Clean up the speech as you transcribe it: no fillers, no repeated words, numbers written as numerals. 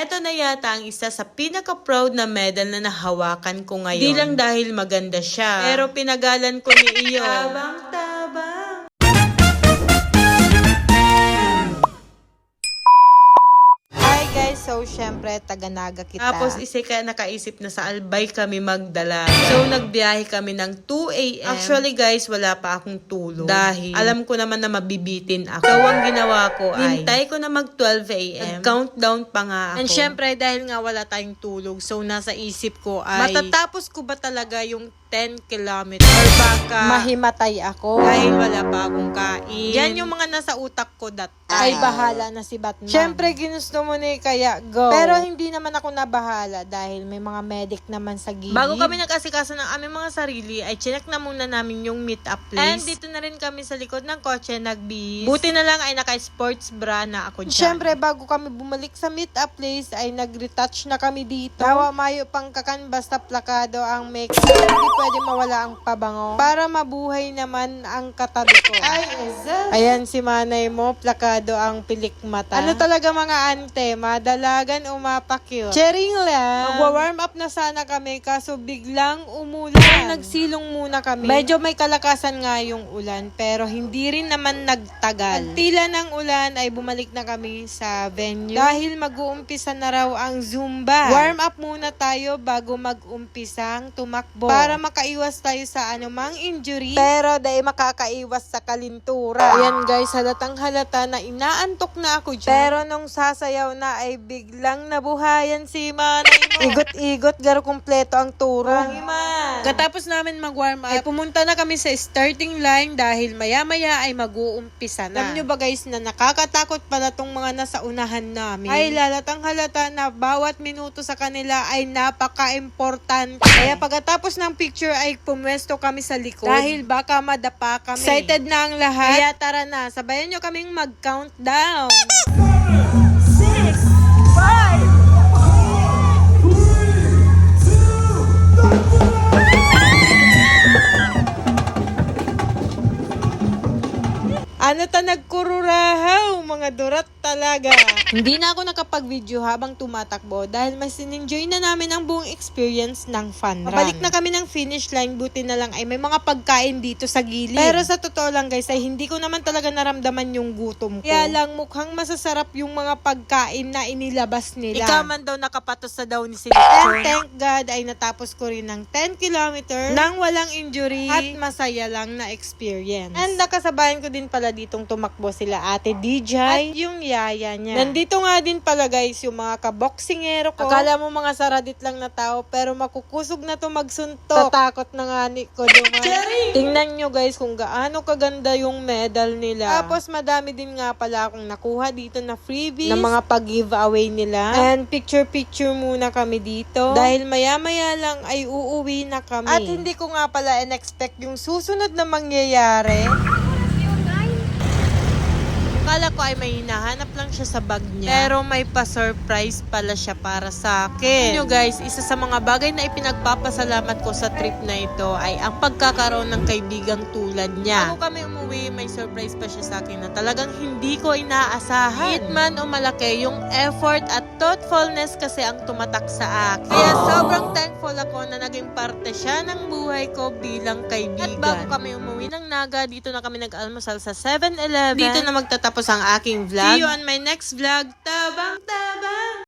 eto na yata ang isa sa pinaka-proud na medal na nahawakan ko ngayon. Di lang dahil maganda siya, pero pinagalan ko ni iyo. Tabang-tabang. So, syempre, taga-Naga kita. Tapos, nakaisip na sa Albay kami magdala. So, nagbiyahe kami ng 2 a.m. Actually, guys, wala pa akong tulog. Dahil, alam ko naman na mabibitin ako. So, ang ginawa ko ay, hintay ko na mag 12 a.m. Countdown pa nga ako. And syempre, dahil nga wala tayong tulog, so, nasa isip ko ay, matatapos ko ba talaga yung 10 kilometers? Or baka mahimatay ako dahil wala pa akong kain. Yan yung mga nasa utak ko that ay bahala na si Batman. Syempre, ginusto mo ni kaya go. Pero hindi naman ako nabahala dahil may mga medic naman sa gilid. Bago kami nag-asikaso ng aming mga sarili, ay chinek na muna namin yung meet-up place. And dito na rin kami sa likod ng kotse nagbihis. Buti na lang ay naka-sports bra na ako dyan. Syempre, bago kami bumalik sa meet-up place, ay nag-retouch na kami dito. Tawa mayo pang kakan basta plakado ang makeup. Hindi pwede mawala ang pabango. Para mabuhay naman ang katabi ko. Ayan si manay mo, plakado ang pilik mata. Ano talaga mga ante, madalagan umapakyot. Sharing lang. Magwa-warm up na sana kami kaso biglang umulan. Nagsilong muna kami. Medyo may kalakasan nga yung ulan pero hindi rin naman nagtagal. Pagtila ng ulan ay bumalik na kami sa venue dahil mag-uumpisa na raw ang Zumba. Warm up muna tayo bago mag-umpisang tumakbo para makaiwas tayo sa anumang injury pero dahil makakaiwas sa kalintura. Ayan guys, halatang halata na inaantok na ako dyan. Pero nung sasayaw na ay biglang nabuhayan si manay mo. Igot-igot, garo kumpleto ang turo. Katapos namin mag-warm up, ay pumunta na kami sa starting line dahil maya-maya ay mag-uumpisa na. Alam nyo ba guys na nakakatakot pala tong mga nasa unahan namin? Ay lalatang halata na bawat minuto sa kanila ay napaka-importante. Kaya pagkatapos ng picture ay pumwesto kami sa likod dahil baka madapa kami. Excited na ang lahat. Kaya tara na, sabayan nyo kaming mag-countdown. 6, 5, Ano ta nagkururahaw, mga durat talaga. Hindi na ako nakapag-video habang tumatakbo dahil mas in-enjoy na namin ang buong experience ng fun run. Pabalik na kami ng finish line, buti na lang ay may mga pagkain dito sa gilid. Pero sa totoo lang guys, ay hindi ko naman talaga naramdaman yung gutom ko. Kaya lang mukhang masasarap yung mga pagkain na inilabas nila. Ikaw man daw nakapatos sa daw ni And Silipson. thank God ay natapos ko rin ng 10 kilometers nang walang injury at masaya lang na experience. And nakasabayan ko din pala ditong tumakbo sila Ate DJ at yung yaya niya. Nandito nga din pala guys yung mga kaboksingero ko. Akala mo mga saradit lang na tao pero makukusog na to magsuntok. Tatakot na nga ni ko duman. Tingnan nyo guys kung gaano kaganda yung medal nila. Tapos madami din nga pala akong nakuha dito na freebies na mga pag-giveaway nila. And picture muna kami dito dahil maya-maya lang ay uuwi na kami. At hindi ko nga pala in-expect yung susunod na mangyayari. Akala ko ay may hinahanap lang siya sa bag niya. Pero may pa-surprise pala siya para sa akin. Nyo guys, isa sa mga bagay na ipinagpapasalamat ko sa trip na ito ay ang pagkakaroon ng kaibigang tulad niya. Bago kami umuwi, may surprise pa siya sa akin na talagang hindi ko inaasahan. Hit man o malaki, yung effort at thoughtfulness kasi ang tumatak sa akin. Kaya sobrang thankful ako na naging parte siya ng buhay ko bilang kaibigan. At bago kami umuwi ng Naga, dito na kami nag-almusal sa 7-Eleven. Dito na magtatapos ang aking vlog. See you on my next vlog. Tabang-tabang!